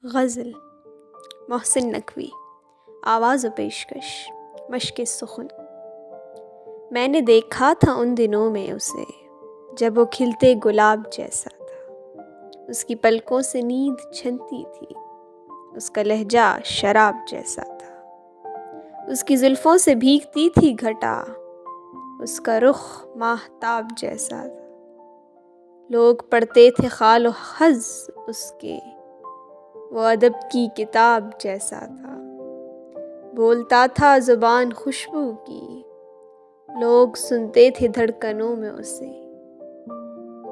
غزل محسن نقوی. آواز و پیشکش مشق سخن. میں نے دیکھا تھا ان دنوں میں اسے جب وہ کھلتے گلاب جیسا تھا. اس کی پلکوں سے نیند چھنتی تھی، اس کا لہجہ شراب جیسا تھا. اس کی زلفوں سے بھیگتی تھی گھٹا، اس کا رخ ماہتاب جیسا تھا. لوگ پڑھتے تھے خال و خز اس کے، وہ ادب کی کتاب جیسا تھا. بولتا تھا زبان خوشبو کی، لوگ سنتے تھے دھڑکنوں میں اسے.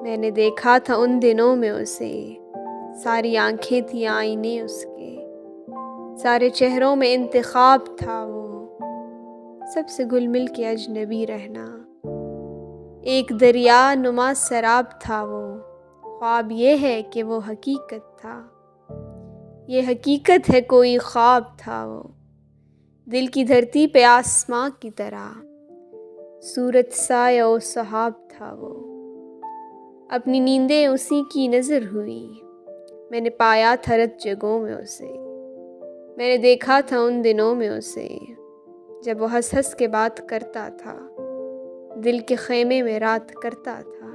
میں نے دیکھا تھا ان دنوں میں اسے، ساری آنکھیں تھی آئینے اس کے. سارے چہروں میں انتخاب تھا وہ، سب سے گل مل کے اجنبی رہنا. ایک دریا نما سراب تھا وہ، خواب یہ ہے کہ وہ حقیقت تھا. یہ حقیقت ہے کوئی خواب تھا وہ، دل کی دھرتی پہ آسماں کی طرح صورت سایہ و سحاب تھا وہ. اپنی نیندیں اسی کی نظر ہوئی، میں نے پایا تھا رت جگہوں میں اسے. میں نے دیکھا تھا ان دنوں میں اسے جب وہ ہنس ہنس کے بات کرتا تھا، دل کے خیمے میں رات کرتا تھا.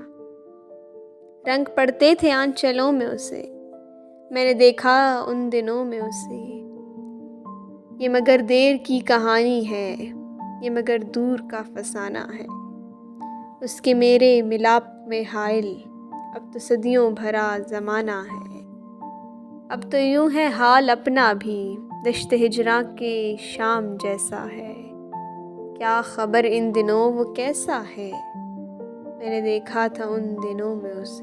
رنگ پڑتے تھے آنچلوں میں اسے، میں نے دیکھا ان دنوں میں اسے. یہ مگر دیر کی کہانی ہے، یہ مگر دور کا فسانہ ہے. اس کے میرے ملاپ میں حائل اب تو صدیوں بھرا زمانہ ہے. اب تو یوں ہے حال اپنا بھی، دشت ہجراں کے شام جیسا ہے. کیا خبر ان دنوں وہ کیسا ہے، میں نے دیکھا تھا ان دنوں میں اسے.